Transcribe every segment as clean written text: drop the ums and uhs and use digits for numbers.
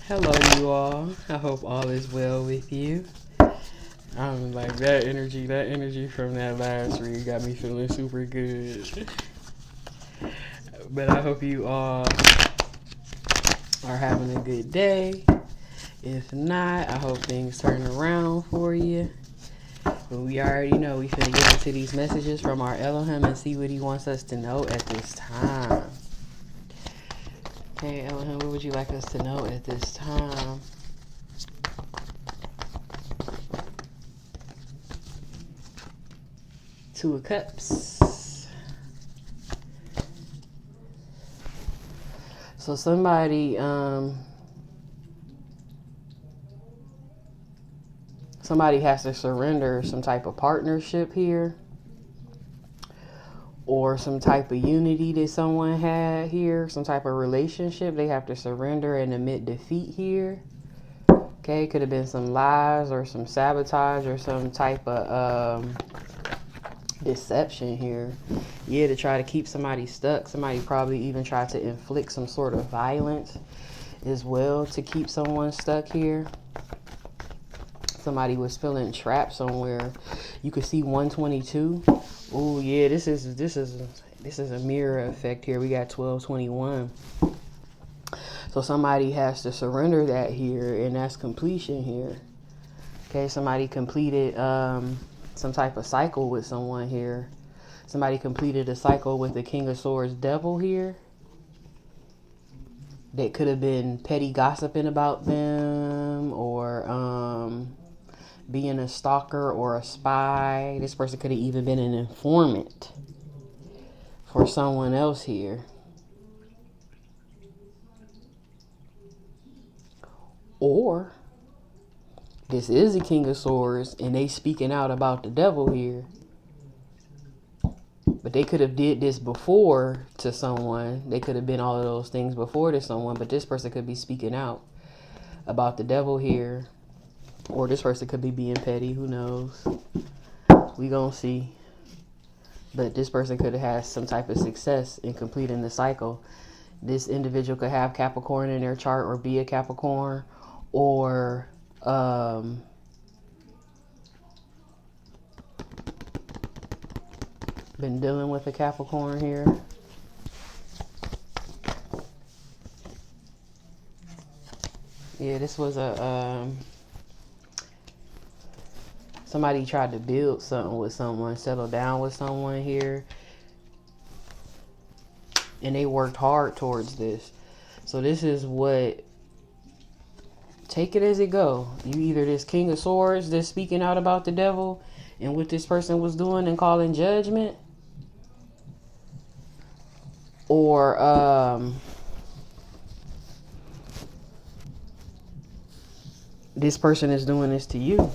Hello, you all. I hope all is well with you. I'm like that energy from that last read got me feeling super good. But I hope you all are having a good day. If not, I hope things turn around for you. But we already know we finna get into these messages from our Elohim and see what he wants us to know at this time. Okay, Elohim, what would you like us to know at this time? Two of Cups. So somebody has to surrender some type of partnership here, or some type of unity that someone had here, some type of relationship. They have to surrender and admit defeat here. Okay, could have been some lies or some sabotage or some type of deception here. Yeah, to try to keep somebody stuck. Somebody probably even tried to inflict some sort of violence as well to keep someone stuck here. Somebody was feeling trapped somewhere. You could see 122. Oh yeah, this is a mirror effect here. We got 1221. So somebody has to surrender that here, and that's completion here. Okay, somebody completed some type of cycle with someone here. Somebody completed a cycle with the King of Swords devil here. That could have been petty gossiping about them, or being a stalker or a spy. This person could have even been an informant for someone else here. Or this is the King of Swords and they speaking out about the devil here. But they could have did this before to someone. They could have been all of those things before to someone, but this person could be speaking out about the devil here. Or this person could be being petty. Who knows? We gonna see. But this person could have had some type of success in completing the cycle. This individual could have Capricorn in their chart or be a Capricorn, or been dealing with a Capricorn here. Yeah, this was a somebody tried to build something with someone, settle down with someone here, and they worked hard towards this. So this is what, take it as it go. You either this King of Swords that's speaking out about the devil and what this person was doing and calling judgment, or this person is doing this to you.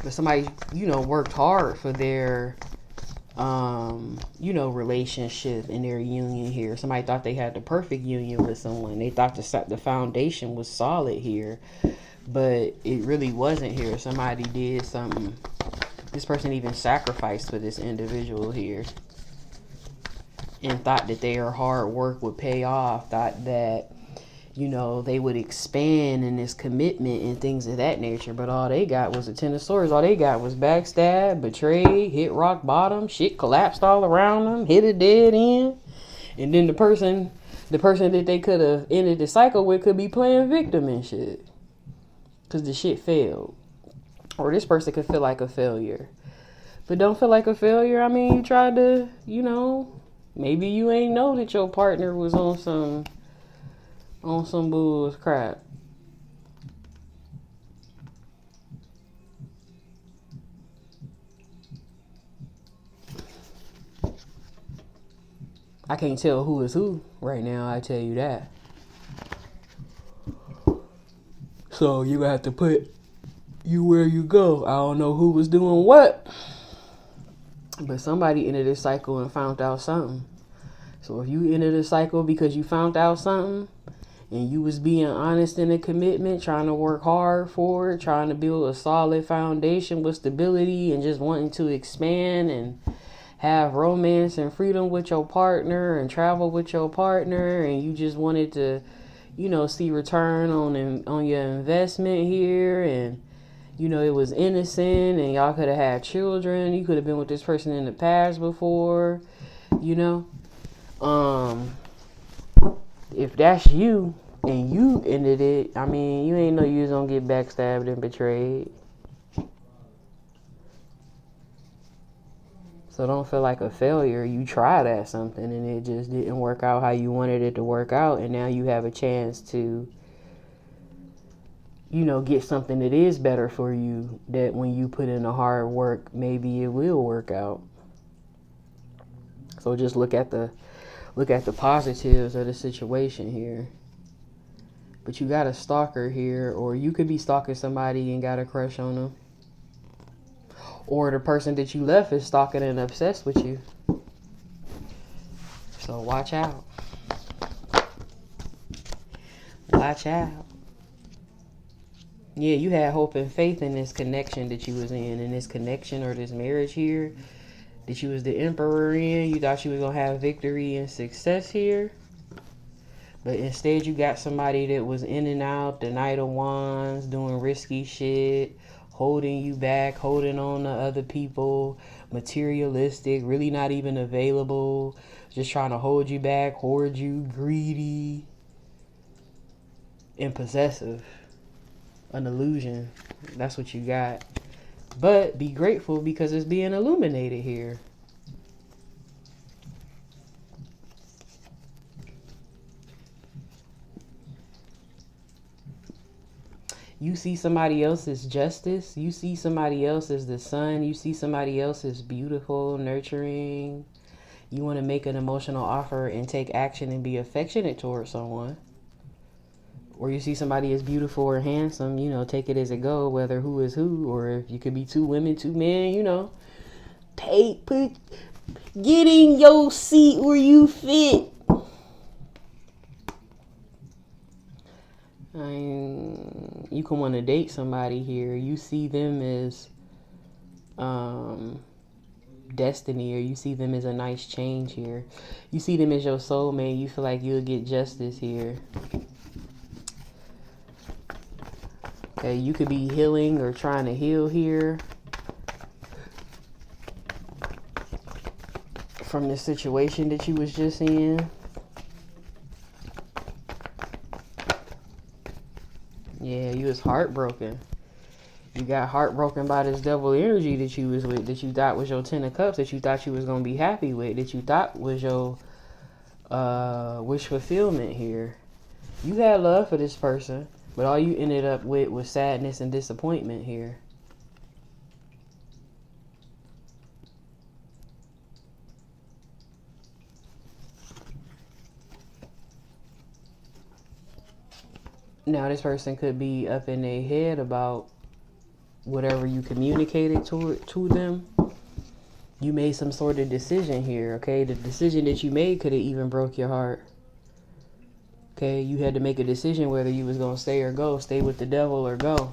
But somebody, worked hard for their, relationship and their union here. Somebody thought they had the perfect union with someone. They thought the foundation was solid here, but it really wasn't here. Somebody did something. This person even sacrificed for this individual here, and thought that their hard work would pay off. Thought that they would expand in this commitment and things of that nature. But all they got was a 10 of Swords. All they got was backstab, betrayed, hit rock bottom, shit collapsed all around them, hit a dead end. And then the person that they could have ended the cycle with could be playing victim and shit. Because the shit failed. Or this person could feel like a failure. But don't feel like a failure. I mean, you tried to, maybe you ain't know that your partner was on some bull's crap. I can't tell who is who right now, I tell you that. So you have to put you where you go. I don't know who was doing what, but somebody entered this cycle and found out something. So if you entered the cycle because you found out something, and you was being honest in a commitment, trying to work hard for it, trying to build a solid foundation with stability, and just wanting to expand and have romance and freedom with your partner and travel with your partner, and you just wanted to, see return on your investment here, and it was innocent, and y'all could have had children. You could have been with this person in the past before, if that's you and you ended it, I mean, you ain't know you was gonna get backstabbed and betrayed. So don't feel like a failure. You tried at something and it just didn't work out how you wanted it to work out, and now you have a chance to get something that is better for you, that when you put in the hard work, maybe it will work out. So just look at the positives of the situation here. But you got a stalker here, or you could be stalking somebody and got a crush on them. Or the person that you left is stalking and obsessed with you. So watch out. Watch out. Yeah, you had hope and faith in this connection that you was in this connection or this marriage here, that you was the emperor in. You thought you was going to have victory and success here. But instead you got somebody that was in and out, the Knight of Wands, doing risky shit, holding you back, holding on to other people, materialistic, really not even available, just trying to hold you back, hoard you, greedy, and possessive. An illusion. That's what you got. But be grateful because it's being illuminated here. You see somebody else's justice. You see somebody else as the sun. You see somebody else as beautiful, nurturing. You want to make an emotional offer and take action and be affectionate towards someone. Or you see somebody as beautiful or handsome, take it as it go, whether who is who, or if you could be two women, two men, get in your seat where you fit. You can want to date somebody here. You see them as destiny, or you see them as a nice change here. You see them as your soulmate. You feel like you'll get justice here. Okay, you could be healing or trying to heal here from the situation that you was just in. Yeah, you was heartbroken. You got heartbroken by this devil energy that you was with, that you thought was your 10 of cups, that you thought you was going to be happy with, that you thought was your wish fulfillment here. You had love for this person, but all you ended up with was sadness and disappointment here. Now this person could be up in their head about whatever you communicated to them. You made some sort of decision here, okay? The decision that you made could have even broke your heart. Okay, you had to make a decision whether you was going to stay or go, stay with the devil or go.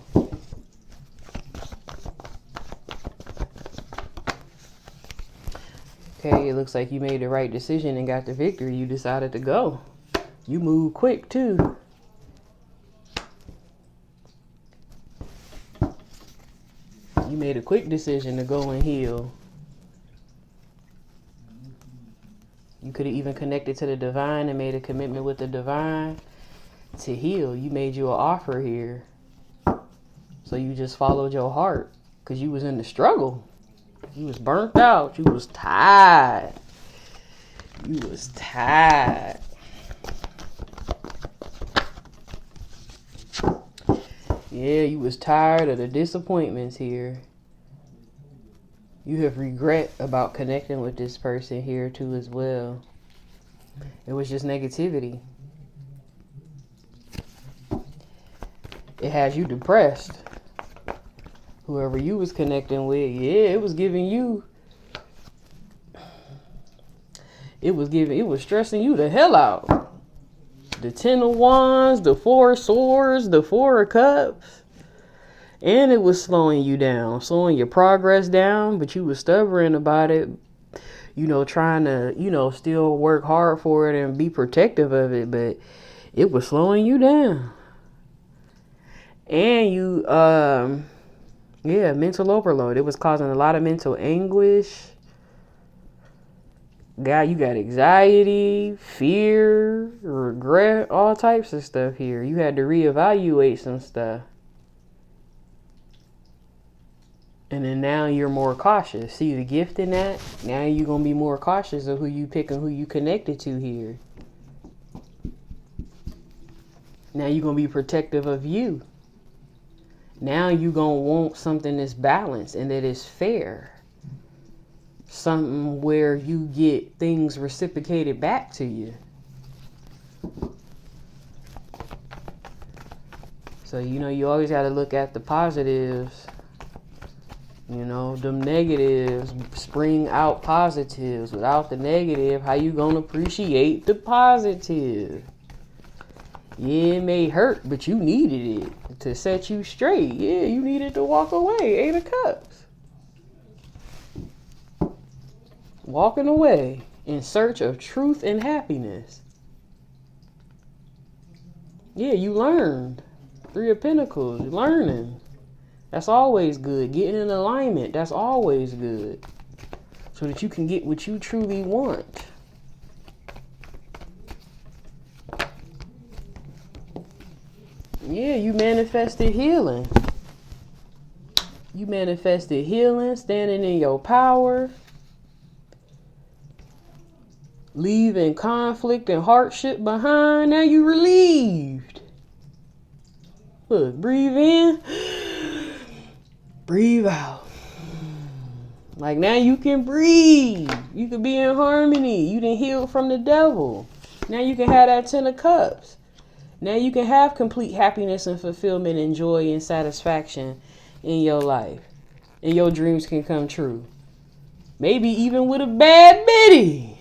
Okay, it looks like you made the right decision and got the victory. You decided to go. You moved quick too. You made a quick decision to go and heal. You could have even connected to the divine and made a commitment with the divine to heal. You made you an offer here. So you just followed your heart because you was in the struggle. You was burnt out. You was tired. You was tired. Yeah, you was tired of the disappointments here. You have regret about connecting with this person here too as well. It was just negativity. It has you depressed. Whoever you was connecting with, yeah, it was giving you, it was stressing you the hell out. The 10 of Wands, the 4 of Swords, the 4 of Cups. And it was slowing you down, slowing your progress down, but you was stubborn about it, trying to, still work hard for it and be protective of it. But It was slowing you down. And you, yeah, mental overload. It was causing a lot of mental anguish. You got anxiety, fear, regret, all types of stuff here. You had to reevaluate some stuff. And then now you're more cautious. See the gift in that? Now you're going to be more cautious of who you pick and who you connected to here. Now you're going to be protective of you. Now you're going to want something that's balanced and that is fair. Something where you get things reciprocated back to you. So, you always got to look at the positives. Them negatives spring out positives. Without the negative, how you gonna appreciate the positive? Yeah, it may hurt, but you needed it to set you straight. Yeah, you needed to walk away. 8 of Cups. Walking away in search of truth and happiness. Yeah, you learned. 3 of Pentacles, learning. That's always good. Getting in alignment, that's always good. So that you can get what you truly want. Yeah, you manifested healing. You manifested healing, standing in your power. Leaving conflict and hardship behind. Now you relieved. Look, breathe in. Breathe out. Like now you can breathe. You can be in harmony. You done healed from the devil. Now you can have that 10 of Cups. Now you can have complete happiness and fulfillment and joy and satisfaction in your life. And your dreams can come true. Maybe even with a bad bitty.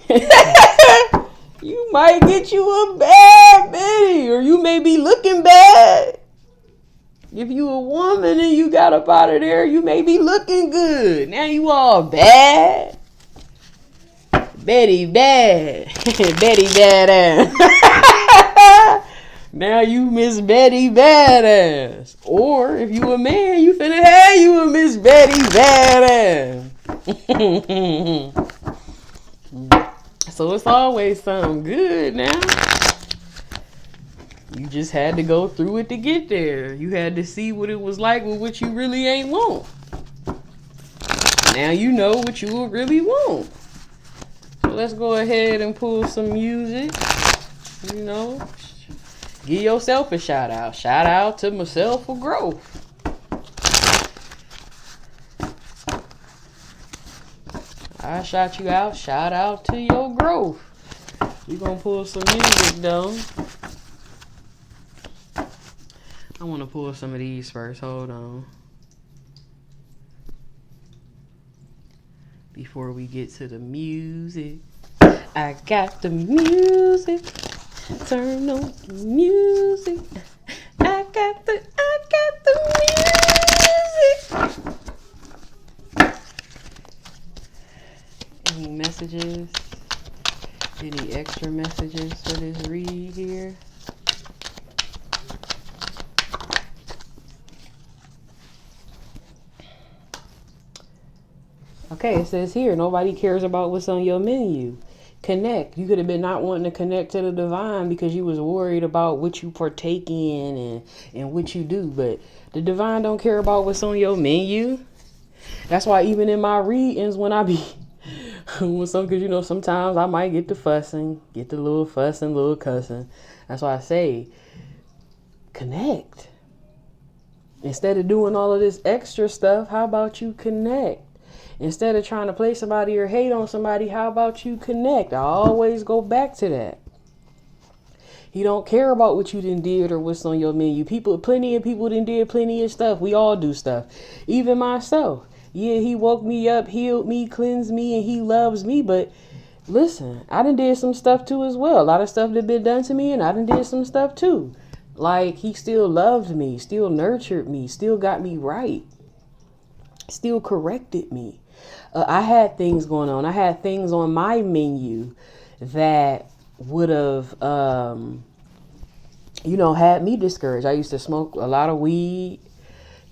You might get you a bad bitty. Or you may be looking bad. If you a woman and you got up out of there, you may be looking good. Now you all bad. Betty bad. Betty badass. Now you Miss Betty badass. Or if you a man, you finna have you a Miss Betty badass. So it's always something good now. You just had to go through it to get there. You had to see what it was like with what you really ain't want. Now you know what you will really want. So let's go ahead and pull some music. Give yourself a shout out. Shout out to myself for growth. I shout you out. Shout out to your growth. We're going to pull some music though. I want to pull some of these first. Hold on. Before we get to the music. I got the music. Turn on the music. I got the music. Any messages? Any extra messages for this read here? Okay, it says here, nobody cares about what's on your menu. Connect. You could have been not wanting to connect to the divine because you was worried about what you partake in and what you do. But the divine don't care about what's on your menu. That's why even in my readings, when I be because sometimes I might get the fussing, get the little fussing, little cussing. That's why I say connect. Instead of doing all of this extra stuff, how about you connect? Instead of trying to play somebody or hate on somebody, how about you connect? I always go back to that. He don't care about what you done did or what's on your menu. Plenty of people done did plenty of stuff. We all do stuff. Even myself. Yeah, he woke me up, healed me, cleansed me, and he loves me. But listen, I done did some stuff too as well. A lot of stuff that been done to me, and I done did some stuff too. Like, he still loved me, still nurtured me, still got me right. Still corrected me. I had things going on. I had things on my menu that would have had me discouraged. I used to smoke a lot of weed,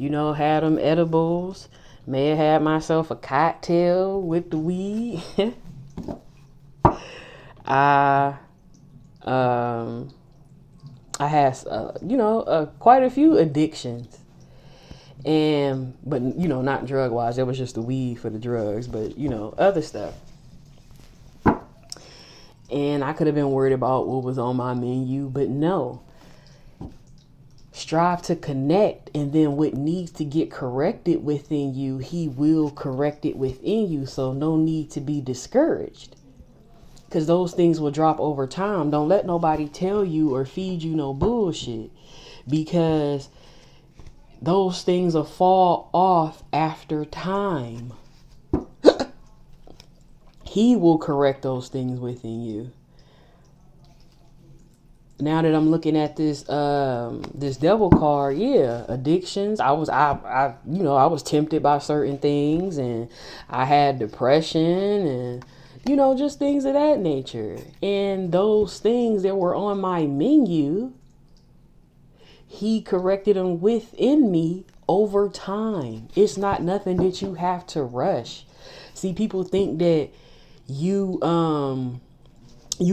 had them edibles. May have had myself a cocktail with the weed. I I had quite a few addictions, but not drug wise. It was just the weed for the drugs, but other stuff. And I could have been worried about what was on my menu, but no. Strive to connect, and then what needs to get corrected within you, he will correct it within you. So no need to be discouraged, because those things will drop over time. Don't let nobody tell you or feed you no bullshit, because those things will fall off after time. He will correct those things within you. Now that I'm looking at this this devil card, yeah, addictions. I was tempted by certain things, and I had depression, and just things of that nature. And those things that were on my menu, he corrected them within me over time. It's not nothing that you have to rush. See, people think that you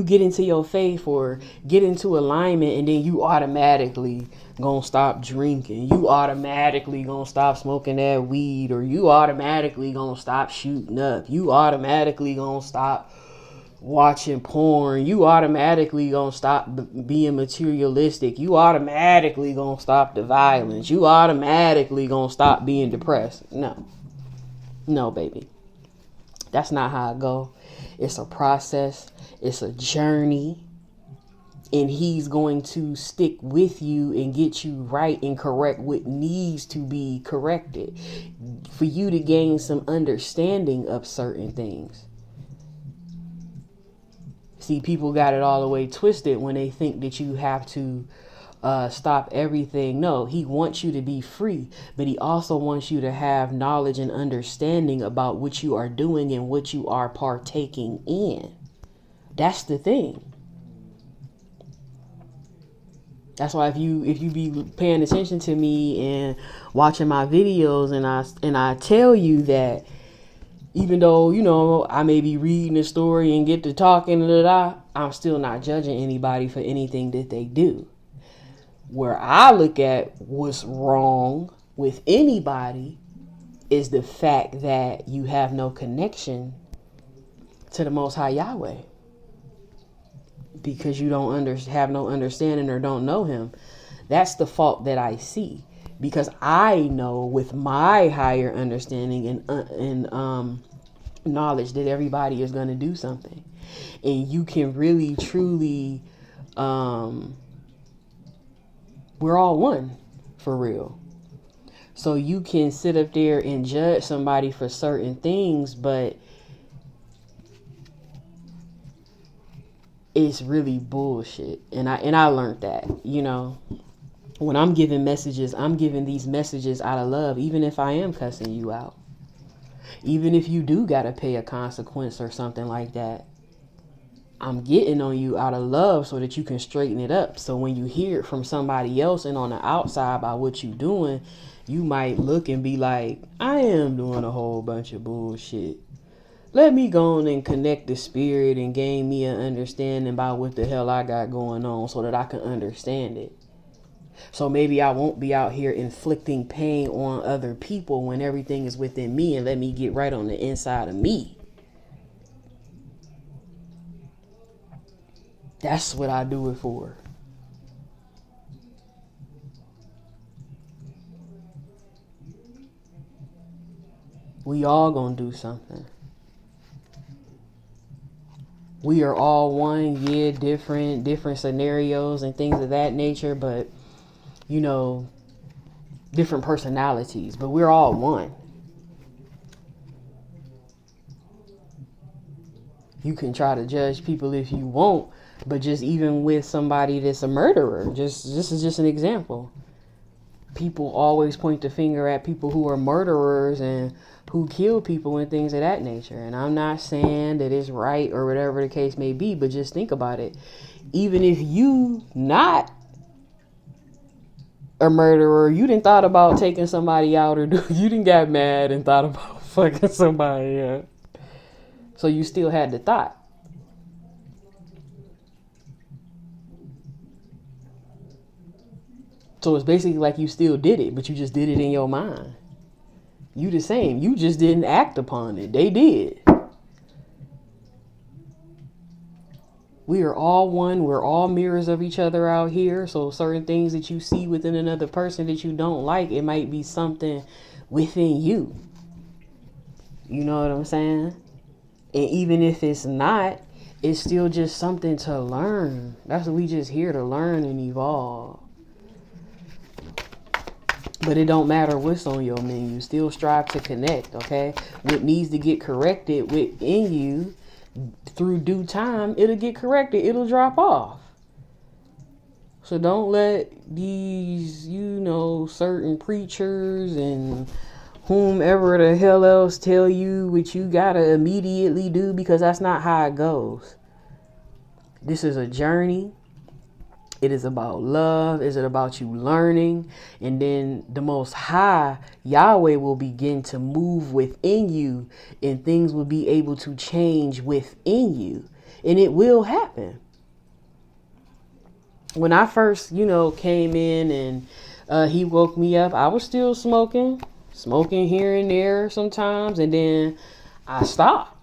get into your faith or get into alignment, and then you automatically gonna stop drinking. You automatically gonna stop smoking that weed, or you automatically gonna stop shooting up. You automatically gonna stop watching porn. You automatically gonna stop being materialistic. You automatically gonna stop the violence. You automatically gonna stop being depressed. No, baby. That's not how it go. It's a process. It's a journey. And he's going to stick with you and get you right and correct what needs to be corrected for you to gain some understanding of certain things. See, people got it all the way twisted when they think that you have to stop everything. No, he wants you to be free, but he also wants you to have knowledge and understanding about what you are doing and what you are partaking in. That's the thing. That's why if you be paying attention to me and watching my videos, and I tell you that even though I may be reading a story and get to talking, I'm still not judging anybody for anything that they do. Where I look at what's wrong with anybody is the fact that you have no connection to the Most High Yahweh, because you don't have no understanding or don't know him. That's the fault that I see, because I know with my higher understanding and knowledge that everybody is going to do something, and you can really truly we're all one, for real. So you can sit up there and judge somebody for certain things, but it's really bullshit. And I learned that, when I'm giving messages, I'm giving these messages out of love, even if I am cussing you out. Even if you do got to pay a consequence or something like that, I'm getting on you out of love so that you can straighten it up. So when you hear it from somebody else and on the outside by what you doing, you might look and be like, I am doing a whole bunch of bullshit. Let me go on and connect the spirit and gain me an understanding about what the hell I got going on so that I can understand it. So maybe I won't be out here inflicting pain on other people when everything is within me, and let me get right on the inside of me. That's what I do it for. We all gonna do something. We are all one, yeah, different scenarios and things of that nature, but different personalities, but we're all one. You can try to judge people if you want, but just even with somebody that's a murderer, this is just an example. People always point the finger at people who are murderers and who kill people and things of that nature. And I'm not saying that it's right or whatever the case may be, but just think about it. Even if you not a murderer, you didn't thought about taking somebody out, or you didn't got mad and thought about fucking somebody. Yeah. So you still had the thought. So it's basically like you still did it, but you just did it in your mind. You the same. You just didn't act upon it. They did. We are all one. We're all mirrors of each other out here. So certain things that you see within another person that you don't like, it might be something within you. You know what I'm saying? And even if it's not, it's still just something to learn. That's what we just here to learn and evolve. But it don't matter what's on your menu. Still strive to connect, okay? What needs to get corrected within you, through due time, it'll get corrected. It'll drop off. So don't let these, certain preachers and whomever the hell else tell you what you gotta immediately do, because that's not how it goes. This is a journey. It is about love. Is it about you learning? And then the Most High, Yahweh, will begin to move within you, and things will be able to change within you. And it will happen. When I first, came in and he woke me up, I was still smoking here and there sometimes. And then I stopped.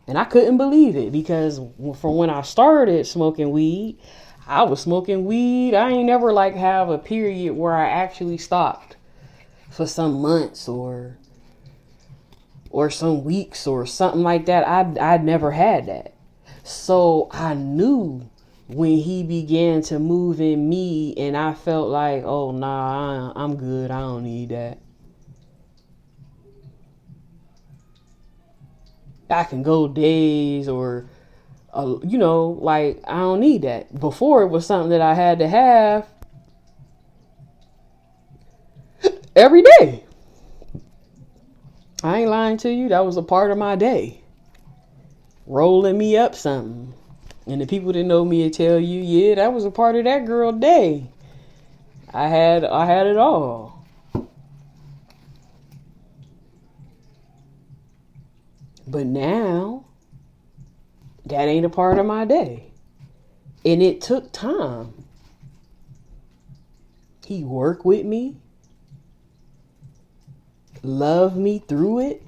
And I couldn't believe it, because from when I started smoking weed, I was smoking weed. I ain't never have a period where I actually stopped for some months or some weeks or something like that. I'd never had that. So I knew when he began to move in me, and I felt like, oh, nah, I'm good. I don't need that. I can go days or I don't need that. Before, it was something that I had to have every day. I ain't lying to you. That was a part of my day. Rolling me up something. And the people that know me will tell you, yeah, that was a part of that girl day. I had it all. But now, that ain't a part of my day. And it took time. He worked with me, loved me through it.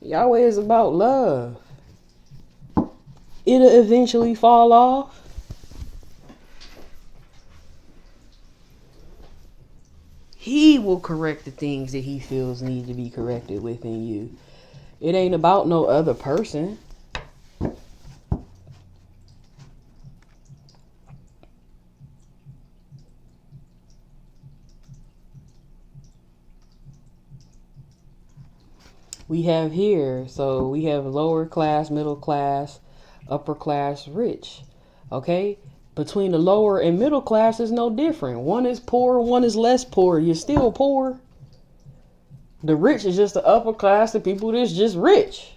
Yahweh is about love. It'll eventually fall off. He will correct the things that he feels need to be corrected within you. It ain't about no other person. We have here, so we have lower class, middle class, upper class, rich. Okay? Between the lower and middle class is no different. One is poor, one is less poor. You're still poor. The rich is just the upper class, the people that's just rich.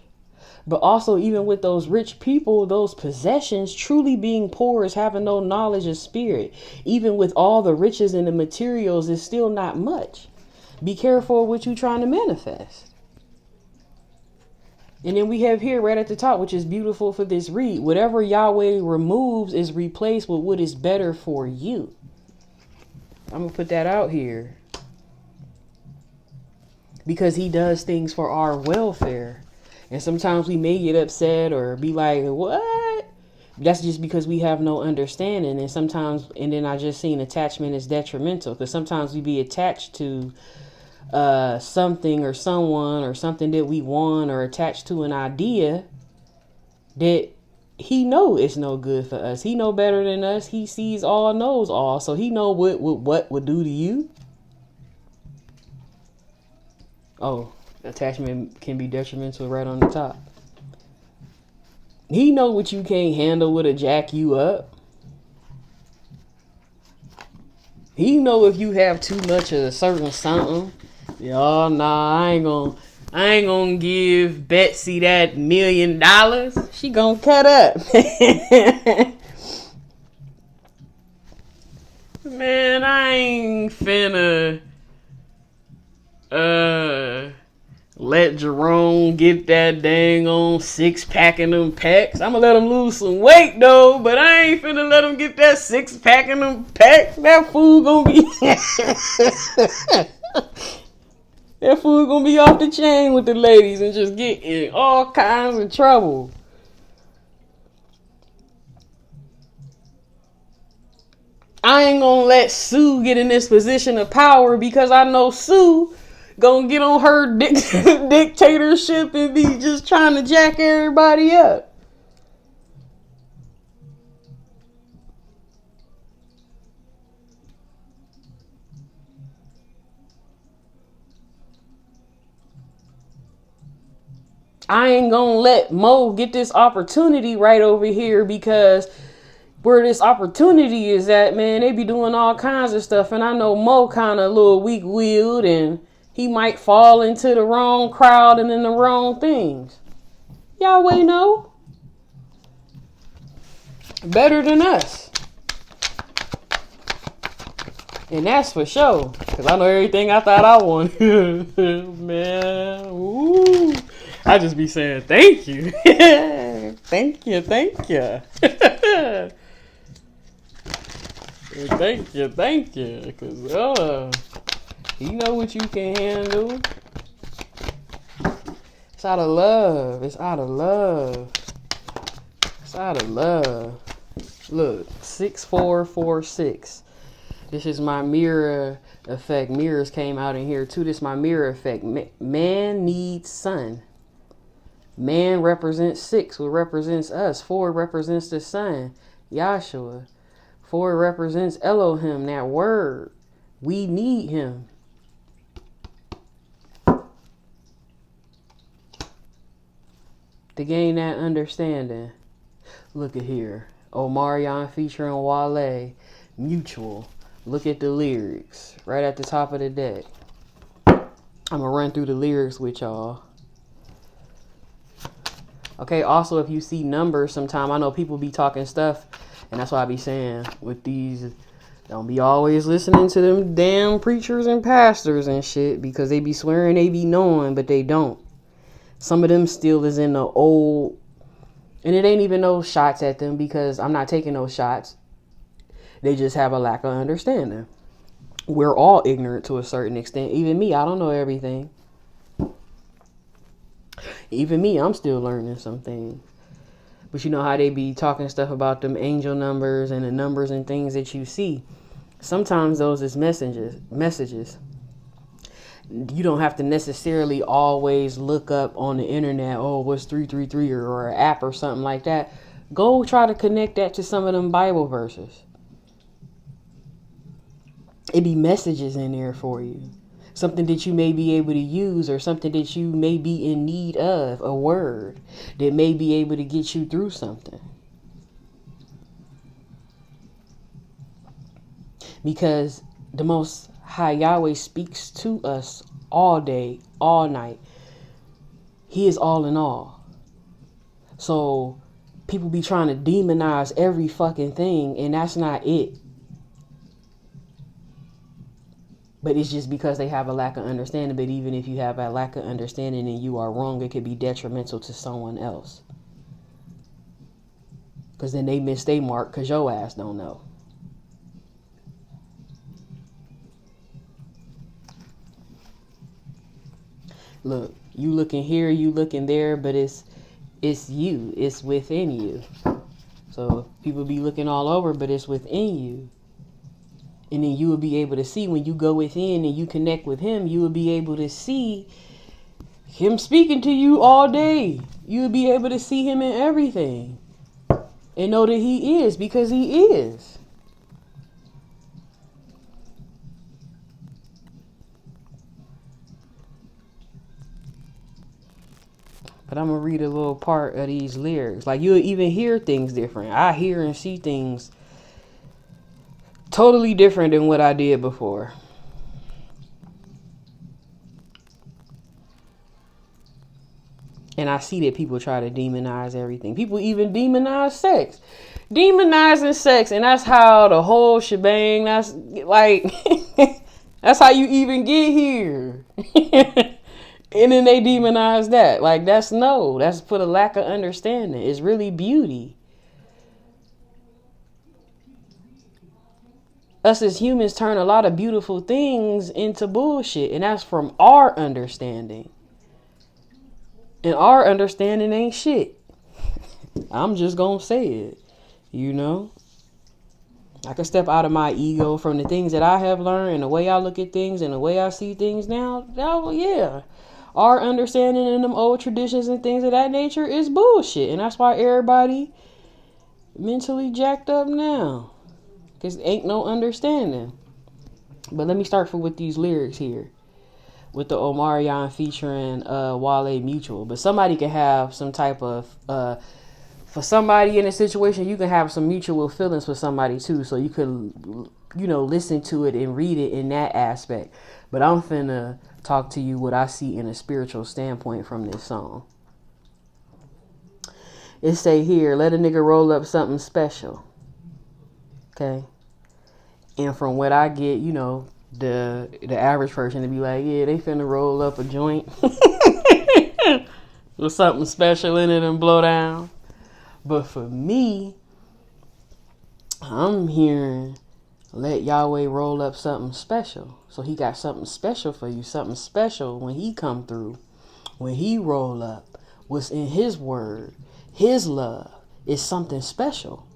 But also, even with those rich people, those possessions, truly being poor is having no knowledge of spirit. Even with all the riches and the materials, it's still not much. Be careful what you're trying to manifest. And then we have here right at the top, which is beautiful for this read. Whatever Yahweh removes is replaced with what is better for you. I'm going to put that out here. Because he does things for our welfare. And sometimes we may get upset or be like, what? That's just because we have no understanding. And sometimes, and then I just seen attachment is detrimental. Because sometimes we be attached to something or someone or something that we want, or attached to an idea that he know it's no good for us. He know better than us. He sees all, knows all. So he know what would do to you. Oh, attachment can be detrimental right on the top. He know what you can't handle would jack you up. He know if you have too much of a certain something. Oh, nah, I ain't gonna give Betsy that $1 million. She gonna cut up. Man, get that dang on 6-pack in them packs. I'm gonna let them lose some weight though, but I ain't finna let them get that 6-pack in them packs. That food gonna be that food gonna be off the chain with the ladies and just get in all kinds of trouble. I ain't gonna let Sue get in this position of power because I know Sue gonna get on her dictatorship and be just trying to jack everybody up. I ain't gonna let Mo get this opportunity right over here because where this opportunity is at, man, they be doing all kinds of stuff. And I know Mo kind of a little weak-willed and he might fall into the wrong crowd and in the wrong things. Yahweh know. Better than us. And that's for sure. Because I know everything I thought I wanted. Man, ooh. I just be saying thank you. Thank you. Thank you. Because, you know what you can handle. It's out of love. Look, 6446. This is my mirror effect. Mirrors came out in here too. This is my mirror effect. Man needs sun. Man represents 6, which represents us. 4 represents the sun, Yahshua. 4 represents Elohim, that word. We need him. To gain that understanding. Look at here. Omarion featuring Wale. Mutual. Look at the lyrics. Right at the top of the deck. I'm going to run through the lyrics with y'all. Okay, also if you see numbers sometime, I know people be talking stuff. And that's why I be saying with these, don't be always listening to them damn preachers and pastors and shit. Because they be swearing they be knowing, but they don't. Some of them still is in the old, and it ain't even no shots at them because I'm not taking those shots. They just have a lack of understanding. We're all ignorant to a certain extent. Even me, I don't know everything. Even me, I'm still learning some things. But you know how they be talking stuff about them angel numbers and the numbers and things that you see. Sometimes those is messages. You don't have to necessarily always look up on the internet, oh, what's 333 or an app or something like that. Go try to connect that to some of them Bible verses. It be messages in there for you. Something that you may be able to use or something that you may be in need of, a word that may be able to get you through something. Because the Most High Yahweh speaks to us all day, all night. He is all in all. So people be trying to demonize every fucking thing, and that's not it. But it's just because they have a lack of understanding. But even if you have a lack of understanding and you are wrong, it could be detrimental to someone else. Because then they miss their mark because your ass don't know. Look, you looking here, you looking there, but it's you. It's within you. So people be looking all over, but it's within you. And then you will be able to see when you go within and you connect with him, you will be able to see him speaking to you all day. You will be able to see him in everything. And know that he is, because he is. But I'm going to read a little part of these lyrics. Like, you'll even hear things different. I hear and see things totally different than what I did before. And I see that people try to demonize everything. People even demonize sex. Demonizing sex. And that's how the whole shebang, that's like, that's how you even get here. And then they demonize that. Like, that's for the lack of understanding. It's really beauty. Us as humans turn a lot of beautiful things into bullshit. And that's from our understanding. And our understanding ain't shit. I'm just gonna say it. You know? I can step out of my ego from the things that I have learned and the way I look at things and the way I see things now. Yeah. Our understanding in them old traditions and things of that nature is bullshit. And that's why everybody mentally jacked up now. Because ain't no understanding. But let me start with these lyrics here. With the Omarion featuring Wale Mutual. But somebody can have some type of... for somebody in a situation, you can have some mutual feelings for somebody too. So you can, listen to it and read it in that aspect. But I'm finna talk to you what I see in a spiritual standpoint from this song. It say here, let a nigga roll up something special. Okay. And from what I get, the average person to be like, yeah, they finna roll up a joint with something special in it and blow down. But for me, I'm hearing let Yahweh roll up something special. So he got something special for you, something special when he come through, when he roll up. What's in his word, his love is something special.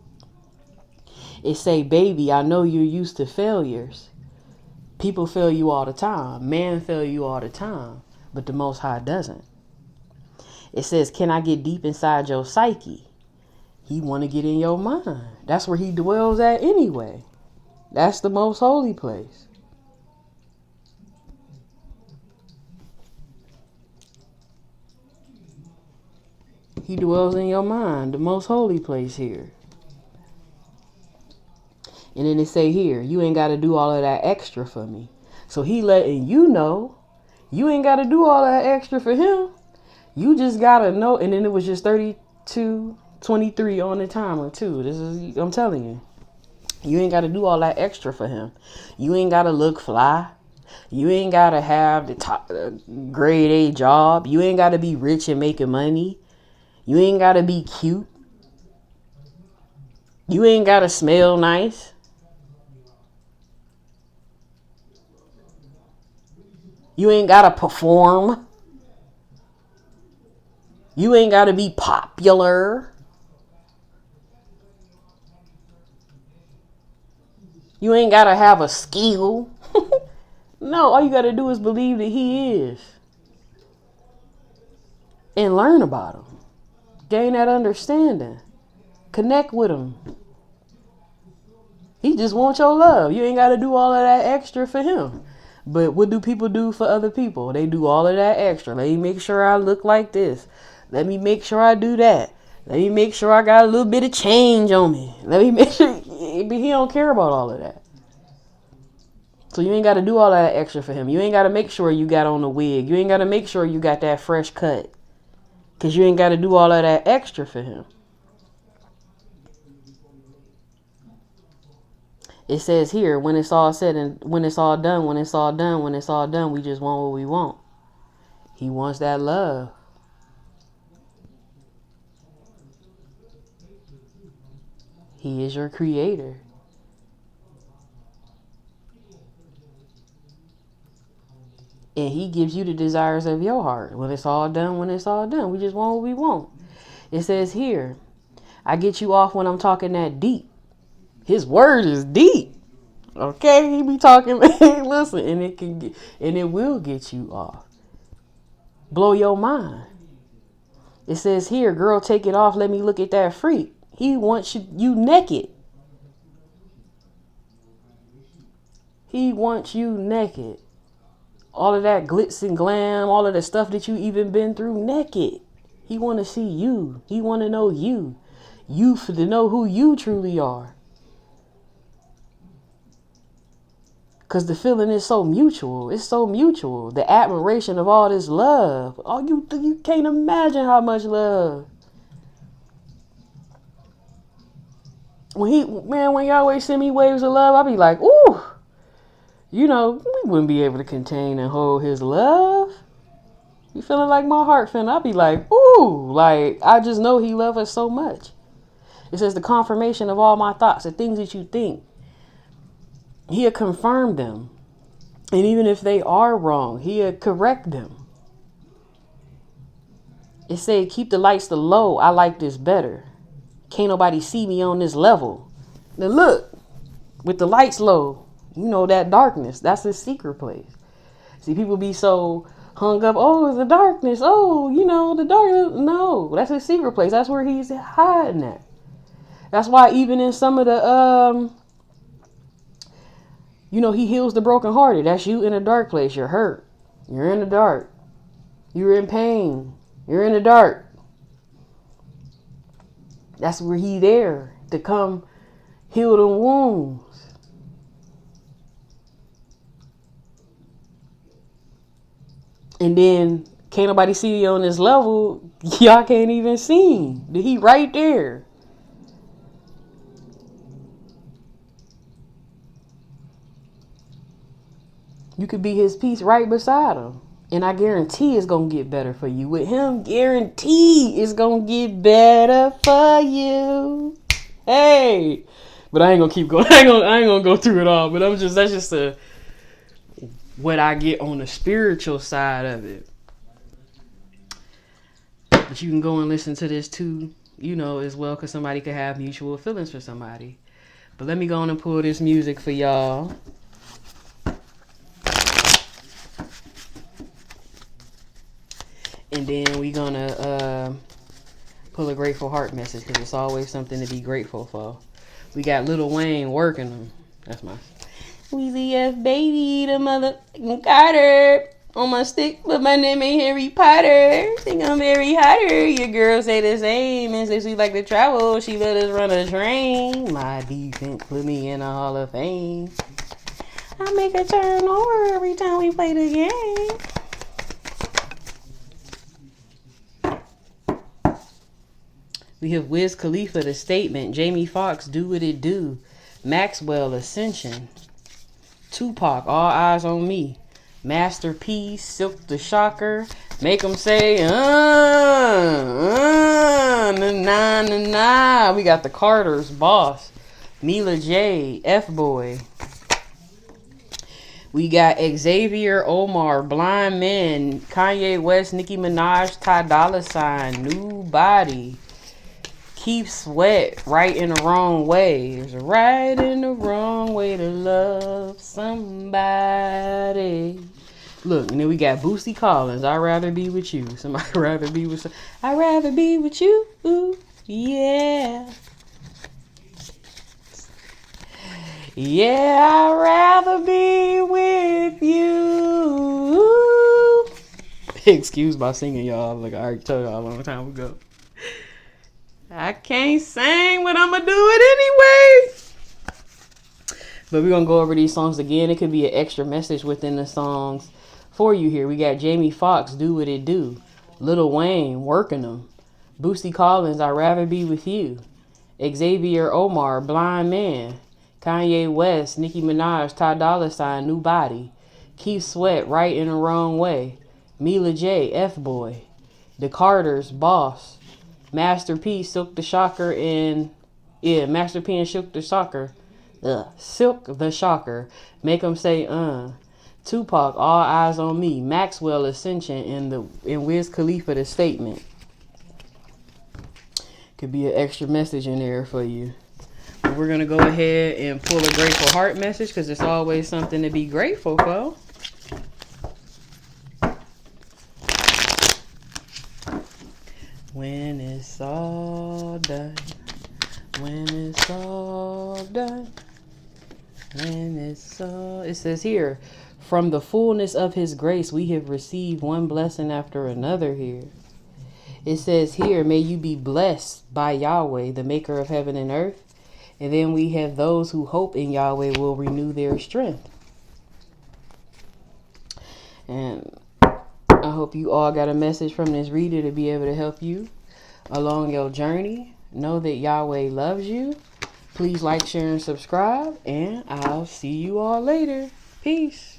It say, baby, I know you're used to failures. People fail you all the time. Man fail you all the time. But the Most High doesn't. It says, can I get deep inside your psyche? He want to get in your mind. That's where he dwells at anyway. That's the most holy place. He dwells in your mind, the most holy place here. And then it say here, you ain't got to do all of that extra for me. So he letting you know, you ain't got to do all that extra for him. You just got to know. And then it was just 32:23 on the timer too. I'm telling you. You ain't got to do all that extra for him. You ain't got to look fly. You ain't got to have the top grade A job. You ain't got to be rich and making money. You ain't got to be cute. You ain't got to smell nice. You ain't got to perform. You ain't got to be popular. You ain't got to have a skill. No, all you got to do is believe that he is. And learn about him. Gain that understanding. Connect with him. He just wants your love. You ain't got to do all of that extra for him. But what do people do for other people? They do all of that extra. Let me make sure I look like this. Let me make sure I do that. Let me make sure I got a little bit of change on me. Let me make sure. But he don't care about all of that. So you ain't got to do all that extra for him. You ain't got to make sure you got on the wig. You ain't got to make sure you got that fresh cut. Because you ain't got to do all of that extra for him. It says here, when it's all said and when it's all done, when it's all done, when it's all done, we just want what we want. He wants that love. He is your creator. And he gives you the desires of your heart. When it's all done, when it's all done. We just want what we want. It says here, I get you off when I'm talking that deep. His word is deep. Okay? He be talking, listen, and it will get you off. Blow your mind. It says here, girl, take it off. Let me look at that freak. He wants you naked. He wants you naked. All of that glitz and glam, all of the stuff that you even been through naked. He want to see you. He want to know you. You to know who you truly are. Because the feeling is so mutual. It's so mutual. The admiration of all this love. Oh, you can't imagine how much love. When Yahweh send me waves of love, I'll be like, ooh. We wouldn't be able to contain and hold his love. You feeling like my heart feeling? I'll be like, ooh, like I just know he loves us so much. It says the confirmation of all my thoughts, the things that you think. He'll confirm them. And even if they are wrong, he'll correct them. It said, keep the lights to low. I like this better. Can't nobody see me on this level. Now look, with the lights low, you know that darkness, that's his secret place. See, people be so hung up, oh, it's the darkness. Oh, you know, the darkness. No, that's his secret place. That's where he's hiding at. That's why even in some of the, you know, he heals the brokenhearted. That's you in a dark place. You're hurt. You're in the dark. You're in pain. You're in the dark. That's where he there to come heal the wounds. And then can't nobody see you on this level. Y'all can't even see him. He right there. You could be his peace right beside him. And I guarantee it's going to get better for you. With him, guarantee it's going to get better for you. Hey. But I ain't going to keep going. I ain't going to go through it all. But that's just what I get on the spiritual side of it. But you can go and listen to this too, you know, as well. Because somebody could have mutual feelings for somebody. But let me go on and pull this music for y'all. And then we're going to pull a grateful heart message because it's always something to be grateful for. We got Lil Wayne working them. That's my Weezy F baby, the motherfucking Carter. On my stick, but my name ain't Harry Potter. Think I'm very hotter. Your girl say the same and say she like to travel. She let us run a train. My defense put me in a Hall of Fame. I make a turn over every time we play the game. We have Wiz Khalifa, The Statement, Jamie Foxx, Do What It Do, Maxwell, Ascension, Tupac, All Eyes on Me, Master P, Silk the Shocker, Make 'Em Say, na na na na. We got the Carters, Boss, Mila J, F-Boy. We got Xavier Omar, Blind Men, Kanye West, Nicki Minaj, Ty Dolla $ign, New Body. Keep Sweat, Right in the Wrong Way. There's a right and a wrong way to love somebody. Look, and then we got Boosie Collins, I'd rather be with you. Somebody rather be with I'd rather be with you. Ooh, yeah. Yeah, I'd rather be with you. Excuse my singing, y'all. Like I already told y'all a long time ago. I can't sing, but I'm going to do it anyway. But we're going to go over these songs again. It could be an extra message within the songs for you here. We got Jamie Foxx, Do What It Do. Lil Wayne, Working Them. Boosie Collins, I'd Rather Be With You. Xavier Omar, Blind Man. Kanye West, Nicki Minaj, Ty Dolla $ign, New Body. Keith Sweat, Right in the Wrong Way. Mila J, F-Boy. The Carters, Boss. Master P, Silk the Shocker, and Master P and Silk the Shocker. Silk the Shocker. Make 'Em Say, Tupac, All Eyes on Me. Maxwell, Ascension, and Wiz Khalifa, The Statement. Could be an extra message in there for you. But we're going to go ahead and pull a grateful heart message because it's always something to be grateful for. When it's all done, when it's all done, when it's all... It says here, from the fullness of his grace, we have received one blessing after another here. It says here, may you be blessed by Yahweh, the maker of heaven and earth. And then we have those who hope in Yahweh will renew their strength. And I hope you all got a message from this reader to be able to help you along your journey. Know that Yahweh loves you. Please like, share, and subscribe. And I'll see you all later. Peace.